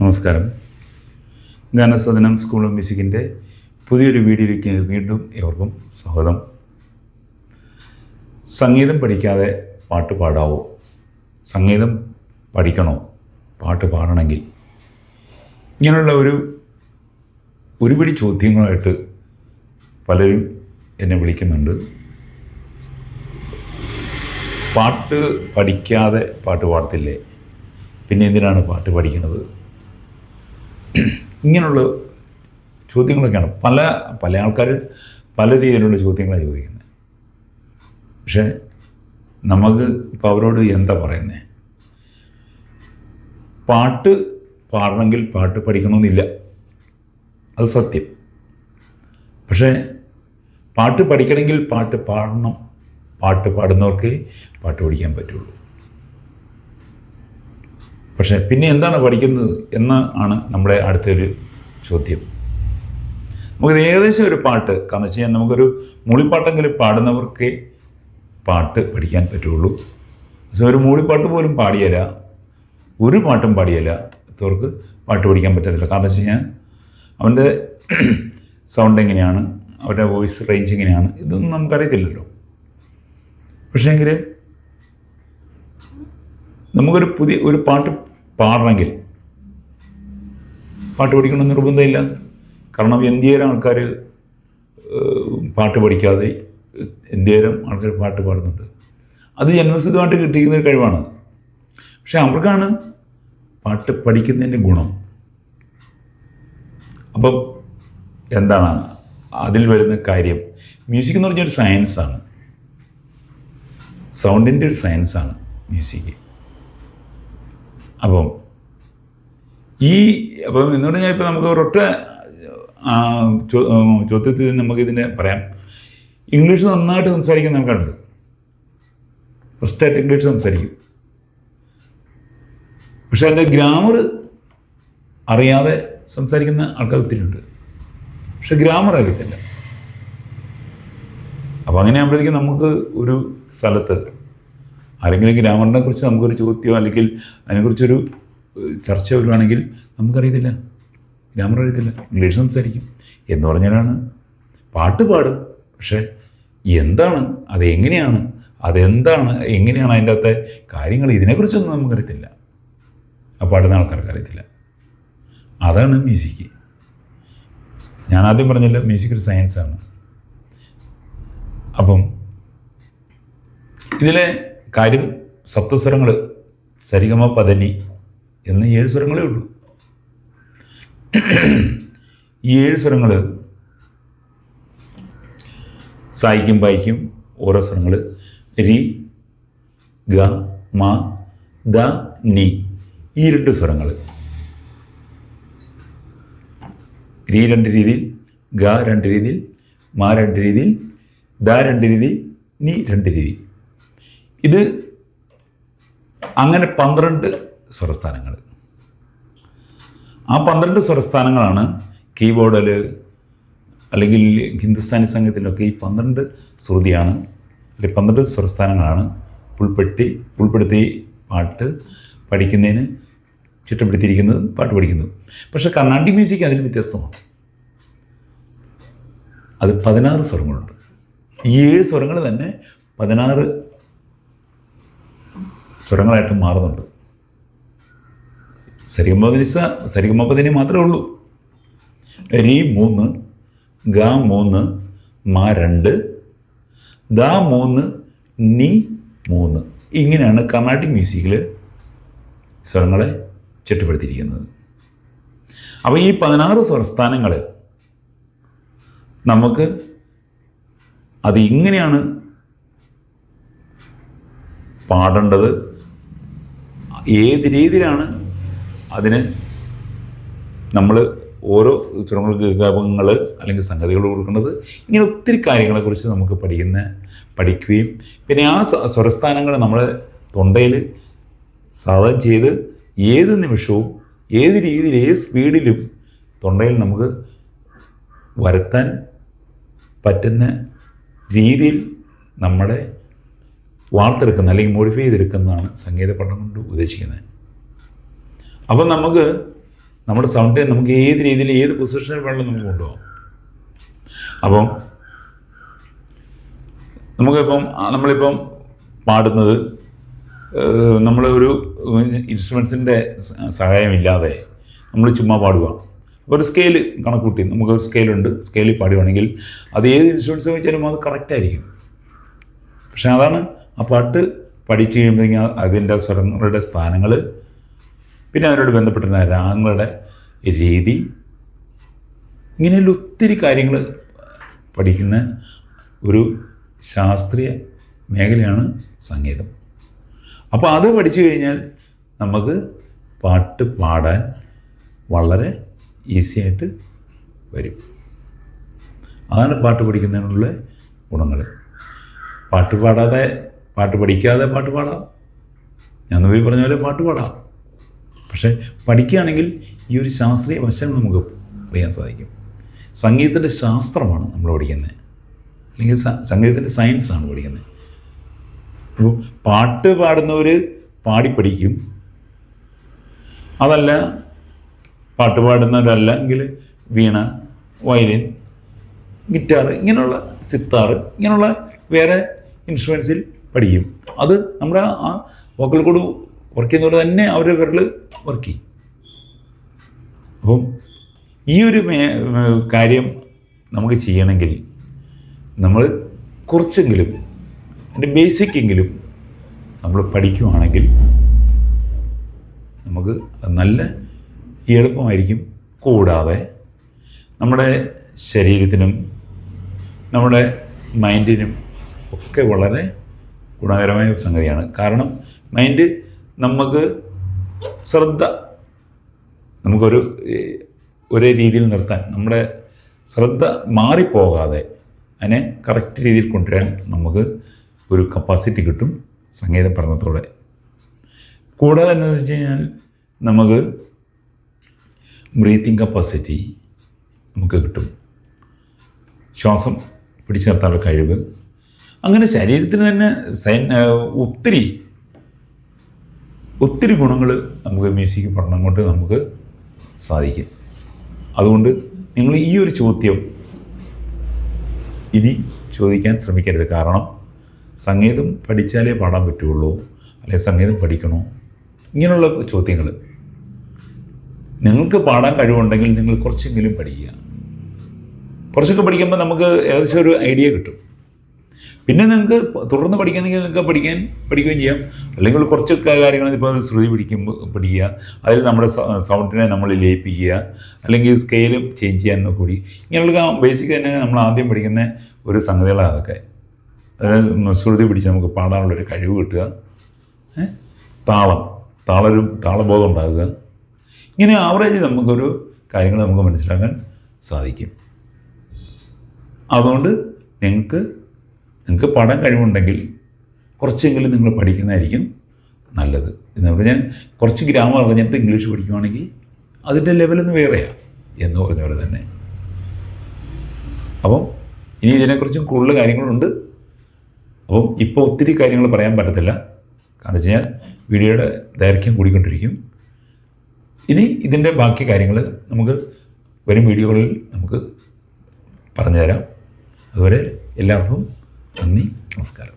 നമസ്കാരം. ഗാനസദനം school of മ്യൂസിക്കിൻ്റെ പുതിയൊരു വീഡിയോയിലേക്ക് വീണ്ടും ഏവർക്കും സ്വാഗതം. സംഗീതം പഠിക്കാതെ പാട്ട് പാടാവോ? സംഗീതം പഠിക്കണോ പാട്ട് പാടണമെങ്കിൽ? ഇങ്ങനെയുള്ള ഒരുപിടി ചോദ്യങ്ങളായിട്ട് പലരും എന്നെ വിളിക്കുന്നുണ്ട്. പാട്ട് പഠിക്കാതെ പാട്ട് പാടത്തില്ലേ, പിന്നെ എന്തിനാണ് പാട്ട് പഠിക്കുന്നത്? ഇങ്ങനെയുള്ള ചോദ്യങ്ങളൊക്കെയാണ് പല ആൾക്കാർ പല രീതിയിലുള്ള ചോദ്യങ്ങളാണ് ചോദിക്കുന്നത്. പക്ഷേ നമുക്ക് ഇപ്പോൾ അവരോട് എന്താ പറയുന്നത്? പാട്ട് പാടണമെങ്കിൽ പാട്ട് പഠിക്കണമെന്നില്ല, അത് സത്യം. പക്ഷേ പാട്ട് പഠിക്കണമെങ്കിൽ പാട്ട് പാടണം. പാട്ട് പാടുന്നവർക്ക് പാട്ട് പഠിക്കാൻ പറ്റുള്ളൂ. പക്ഷേ പിന്നെ എന്താണ് പഠിക്കുന്നത് എന്നാണ് നമ്മുടെ അടുത്തൊരു ചോദ്യം. നമുക്ക് ഏകദേശം ഒരു പാട്ട്, കാരണം വെച്ച് കഴിഞ്ഞാൽ നമുക്കൊരു മൂളിപ്പാട്ടെങ്കിലും പാടുന്നവർക്ക് പാട്ട് പഠിക്കാൻ പറ്റുള്ളൂ. പക്ഷേ ഒരു മൂളിപ്പാട്ട് പോലും പാടിയല്ല, ഒരു പാട്ടും പാടിയല്ല അവർക്ക് പാട്ട് പഠിക്കാൻ പറ്റത്തില്ല. കാരണം വെച്ച് കഴിഞ്ഞാൽ അവൻ്റെ സൗണ്ട് എങ്ങനെയാണ്, അവരുടെ വോയിസ് റേഞ്ച് എങ്ങനെയാണ്, ഇതൊന്നും നമുക്കറിയത്തില്ലല്ലോ. പക്ഷേ എങ്കിൽ നമുക്കൊരു പുതിയ ഒരു പാട്ട് പാടണമെങ്കിൽ പാട്ട് പഠിക്കണമെന്ന് നിർബന്ധമില്ല. കാരണം എന്തേരം ആൾക്കാർ പാട്ട് പഠിക്കാതെ എന്തേരം ആൾക്കാർ പാട്ട് പാടുന്നുണ്ട്. അത് ജന്മസിദ്ധമായിട്ട് കിട്ടിയിരിക്കുന്ന ഒരു കഴിവാണ്. പക്ഷെ അവർക്കാണ് പാട്ട് പഠിക്കുന്നതിൻ്റെ ഗുണം. അപ്പം എന്താണ് അതിൽ വരുന്ന കാര്യം? മ്യൂസിക് എന്ന് പറഞ്ഞൊരു സയൻസാണ്, സൗണ്ടിൻ്റെ ഒരു സയൻസാണ് മ്യൂസിക്. അപ്പം എന്ന് പറഞ്ഞാൽ ഇപ്പോൾ നമുക്ക് ഒരൊറ്റ ചോദ്യത്തിൽ നമുക്കിതിനെ പറയാം. ഇംഗ്ലീഷ് നന്നായിട്ട് സംസാരിക്കുന്ന ആൾക്കാരുണ്ട്, ഫസ്റ്റായിട്ട് ഇംഗ്ലീഷ് സംസാരിക്കും. പക്ഷെ അതിൻ്റെ ഗ്രാമർ അറിയാതെ സംസാരിക്കുന്ന ആൾക്കാർ ഒത്തിരി ഉണ്ട്. പക്ഷെ ഗ്രാമർ അറിയത്തില്ല. അപ്പോൾ അങ്ങനെ ആകുമ്പോഴേക്കും നമുക്ക് ഒരു സ്ഥലത്ത് ആരെങ്കിലും ഗ്രാമറിനെ കുറിച്ച് നമുക്കൊരു ചോദ്യമോ അല്ലെങ്കിൽ അതിനെക്കുറിച്ചൊരു ചർച്ച വരുവാണെങ്കിൽ നമുക്കറിയത്തില്ല, ഗ്രാമർ അറിയത്തില്ല, ഇംഗ്ലീഷ് സംസാരിക്കും എന്ന് പറഞ്ഞാലാണ് പാട്ട് പാടും. പക്ഷേ എന്താണ്, അതെങ്ങനെയാണ്, അതെന്താണ്, എങ്ങനെയാണ് അതിൻ്റെ അകത്തെ കാര്യങ്ങൾ, ഇതിനെക്കുറിച്ചൊന്നും നമുക്കറിയത്തില്ല. ആ പാടുന്ന ആൾക്കാർക്ക് അറിയത്തില്ല. അതാണ് മ്യൂസിക്. ഞാൻ ആദ്യം പറഞ്ഞല്ലോ, മ്യൂസിക് ഒരു സയൻസാണ്. അപ്പം ഇതിലെ കാര്യം സപ്തസ്വരങ്ങൾ, സരിഗമ പദനി എന്ന് 7 സ്വരങ്ങളേ ഉള്ളൂ. ഈ 7 സ്വരങ്ങൾ സായിക്കും പായിക്കും ഓരോ സ്വരങ്ങൾ രി ഗ മ ദ നി, ഈ 2 സ്വരങ്ങൾ. രി 2 രീതിയിൽ, ഗ 2 രീതിയിൽ, മ 2 രീതിയിൽ, ദ 2 രീതിയിൽ, നി 2 രീതിയിൽ. ഇത് അങ്ങനെ 12 സ്വരസ്ഥാനങ്ങൾ. ആ 12 സ്വരസ്ഥാനങ്ങളാണ് കീബോർഡിൽ അല്ലെങ്കിൽ ഹിന്ദുസ്ഥാനി സംഗീതത്തിലൊക്കെ ഈ 12 ശ്രുതിയാണ്, അല്ലെങ്കിൽ 12 സ്വരസ്ഥാനങ്ങളാണ് ഉൾപ്പെടുത്തി പാട്ട് പഠിക്കുന്നതിന് ചുറ്റപ്പെടുത്തിയിരിക്കുന്നത്, പാട്ട് പഠിക്കുന്നത്. പക്ഷേ കർണാടിക് മ്യൂസിക് അതിൽ വ്യത്യസ്തമാണ്. അത് 16 സ്വരങ്ങളുണ്ട്. ഈ 7 സ്വരങ്ങൾ തന്നെ 16 സ്വരങ്ങളായിട്ട് മാറുന്നുണ്ട്. സരിഗമപദനി മാത്രമേ ഉള്ളൂ. രി 3, ഗ 3, മ 2, ദ 3, നി 3. ഇങ്ങനെയാണ് കർണാടിക് മ്യൂസിക്കിൽ സ്വരങ്ങളെ ചുറ്റപ്പെടുത്തിയിരിക്കുന്നത്. അപ്പോൾ ഈ 16 സ്വരസ്ഥാനങ്ങൾ നമുക്ക് അത് ഇങ്ങനെയാണ് പാടേണ്ടത്, ഏത് രീതിയിലാണ് അതിന് നമ്മൾ ഓരോ സ്വരങ്ങൾക്ക് ഗാപങ്ങൾ അല്ലെങ്കിൽ സംഗതികൾ കൊടുക്കേണ്ടത്, ഇങ്ങനെ ഒത്തിരി കാര്യങ്ങളെക്കുറിച്ച് നമുക്ക് പഠിക്കുകയും പിന്നെ ആ സ്വരസ്ഥാനങ്ങൾ നമ്മളെ തൊണ്ടയിൽ സാധനം ചെയ്ത് ഏത് നിമിഷവും ഏത് രീതിയിൽ ഏത് സ്പീഡിലും തൊണ്ടയിൽ നമുക്ക് വരുത്താൻ പറ്റുന്ന രീതിയിൽ നമ്മളെ വാർത്തെടുക്കുന്ന അല്ലെങ്കിൽ മോഡിഫൈ ചെയ്തെടുക്കുന്നതാണ് സംഗീത പഠനം കൊണ്ട് ഉദ്ദേശിക്കുന്നത്. അപ്പം നമുക്ക് നമ്മുടെ സൗണ്ട് നമുക്ക് ഏത് രീതിയിൽ ഏത് പൊസിഷനിൽ വേണമെങ്കിലും നമുക്ക് കൊണ്ടുപോകാം. അപ്പം നമ്മളിപ്പം പാടുന്നത് നമ്മൾ ഒരു ഇൻസ്ട്രുമെൻസിൻ്റെ സഹായമില്ലാതെ നമ്മൾ ചുമ്മാ പാടുക. അപ്പോൾ ഒരു സ്കെയില് കണക്കൂട്ടി നമുക്കൊരു സ്കെയിലുണ്ട്, സ്കെയിലിൽ പാടുകയാണെങ്കിൽ അത് ഏത് ഇൻസ്ട്രുമെൻസ് വെച്ചാലും അത് കറക്റ്റായിരിക്കും. പക്ഷേ അതാണ് ആ പാട്ട് പഠിച്ചു കഴിയുമ്പോഴേക്കും അതിൻ്റെ സ്വരങ്ങളുടെ സ്ഥാനങ്ങൾ, പിന്നെ അതിനോട് ബന്ധപ്പെട്ട രാഗങ്ങളുടെ രീതി, ഇങ്ങനെയുള്ള ഒത്തിരി കാര്യങ്ങൾ പഠിക്കുന്ന ഒരു ശാസ്ത്രീയ മേഖലയാണ് സംഗീതം. അപ്പോൾ അത് പഠിച്ചു കഴിഞ്ഞാൽ നമുക്ക് പാട്ട് പാടാൻ വളരെ ഈസിയായിട്ട് വരും. അതാണ് പാട്ട് പഠിക്കുന്നതിനുള്ള ഗുണങ്ങൾ. പാട്ട് പഠിക്കാതെ പാട്ട് പാടാം. ഞാൻ മുമ്പ് പറഞ്ഞ പോലെ പാട്ട് പാടാം. പക്ഷേ പഠിക്കുകയാണെങ്കിൽ ഈ ഒരു ശാസ്ത്രീയ വശം നമുക്ക് അറിയാൻ സാധിക്കും. സംഗീതത്തിൻ്റെ ശാസ്ത്രമാണ് നമ്മൾ പഠിക്കുന്നത്, അല്ലെങ്കിൽ സംഗീതത്തിൻ്റെ സയൻസാണ് പഠിക്കുന്നത്. അപ്പോൾ പാട്ട് പാടുന്നവർ പാടിപ്പഠിക്കും. അതല്ല പാട്ട് പാടുന്നവരല്ലെങ്കിൽ വീണ, വയലിൻ, ഗിറ്റാർ, ഇങ്ങനെയുള്ള സിത്താർ, ഇങ്ങനെയുള്ള വേറെ ഇൻസ്ട്രുമെൻസിൽ പഠിക്കും. അത് നമ്മുടെ ആ വോക്കൽ കോഡ് വർക്ക് ചെയ്യുന്നതുകൊണ്ട് തന്നെ അവരുടെ വിരൽ വർക്ക് ചെയ്യും. അപ്പം ഈ ഒരു കാര്യം നമുക്ക് ചെയ്യണമെങ്കിൽ നമ്മൾ കുറച്ചെങ്കിലും അതിൻ്റെ ബേസിക്കെങ്കിലും നമ്മൾ പഠിക്കുവാണെങ്കിൽ നമുക്ക് നല്ല എളുപ്പമായിരിക്കും. കൂടാതെ നമ്മുടെ ശരീരത്തിനും നമ്മുടെ മൈൻഡിനും ഒക്കെ വളരെ ഗുണകരമായ ഒരു സംഗതിയാണ്. കാരണം മൈൻഡ് നമുക്ക് ഒരേ രീതിയിൽ നിർത്താൻ, നമ്മുടെ ശ്രദ്ധ മാറിപ്പോകാതെ അതിനെ കറക്റ്റ് രീതിയിൽ കൊണ്ടുവരാൻ നമുക്ക് ഒരു കപ്പാസിറ്റി കിട്ടും സംഗീത പഠനത്തോടെ. കൂടാതെ എന്താണെന്ന് വെച്ച് കഴിഞ്ഞാൽ നമുക്ക് ബ്രീത്തിങ് കപ്പാസിറ്റി നമുക്ക് കിട്ടും, ശ്വാസം പിടിച്ചു നിർത്താനുള്ള കഴിവ്. അങ്ങനെ ശരീരത്തിന് തന്നെ ഒത്തിരി ഗുണങ്ങൾ നമുക്ക് മ്യൂസിക് പഠനം കൊണ്ട് നമുക്ക് സാധിക്കും. അതുകൊണ്ട് നിങ്ങൾ ഈ ഒരു ചോദ്യം ഇനി ചോദിക്കാൻ ശ്രമിക്കരുത്. കാരണം സംഗീതം പഠിച്ചാലേ പാടാൻ പറ്റുള്ളൂ, അല്ലെങ്കിൽ സംഗീതം പഠിക്കണോ, ഇങ്ങനെയുള്ള ചോദ്യങ്ങൾ. നിങ്ങൾക്ക് പാടാൻ കഴിവുണ്ടെങ്കിൽ നിങ്ങൾ കുറച്ചെങ്കിലും പഠിക്കുക. കുറച്ചൊക്കെ പഠിക്കുമ്പോൾ നമുക്ക് ഏകദേശം ഒരു ഐഡിയ കിട്ടും. പിന്നെ നിങ്ങൾക്ക് തുടർന്ന് പഠിക്കണമെങ്കിൽ നിങ്ങൾക്ക് പഠിക്കുകയും ചെയ്യാം. അല്ലെങ്കിൽ കുറച്ചൊക്കെ കാര്യങ്ങൾ ഇപ്പോൾ ശ്രുതി പഠിക്കുക, അതിൽ നമ്മുടെ സൗണ്ടിനെ നമ്മൾ ലയിപ്പിക്കുക, അല്ലെങ്കിൽ സ്കെയിൽ ചേഞ്ച് ചെയ്യാൻ കൂടി, ഇങ്ങനെയുള്ള ബേസിക് തന്നെ നമ്മൾ ആദ്യം പഠിക്കുന്ന ഒരു സംഗതികളാണ് അതൊക്കെ. അതായത് ശ്രുതി പിടിച്ച് നമുക്ക് പാടാനുള്ളൊരു കഴിവ് കിട്ടുക, താളബോധം ഉണ്ടാകുക, ഇങ്ങനെ ആവറേജ് നമുക്കൊരു കാര്യങ്ങൾ നമുക്ക് മനസ്സിലാക്കാൻ സാധിക്കും. അതുകൊണ്ട് നിങ്ങൾക്ക് പാടാൻ കഴിവുണ്ടെങ്കിൽ കുറച്ചെങ്കിലും നിങ്ങൾ പഠിക്കുന്നതായിരിക്കും നല്ലത്. എന്ന് പറഞ്ഞാൽ കുറച്ച് ഗ്രാമർ അറിഞ്ഞിട്ട് ഇംഗ്ലീഷ് പഠിക്കുവാണെങ്കിൽ അതിൻ്റെ ലെവലൊന്ന് വേറെയാണ് എന്ന് പറഞ്ഞ പോലെ തന്നെ. അപ്പം ഇനി ഇതിനെക്കുറിച്ചും കൂടുതൽ കാര്യങ്ങളുണ്ട്. അപ്പം ഇപ്പോൾ ഒത്തിരി കാര്യങ്ങൾ പറയാൻ പറ്റത്തില്ല, കാരണം വെച്ച് കഴിഞ്ഞാൽ വീഡിയോയുടെ ദൈർഘ്യം കൂടിക്കൊണ്ടിരിക്കും. ഇനി ഇതിൻ്റെ ബാക്കി കാര്യങ്ങൾ നമുക്ക് വരും വീഡിയോകളിൽ നമുക്ക് പറഞ്ഞു തരാം. അതുവരെ എല്ലാവർക്കും നന്ദി, നമസ്കാരം.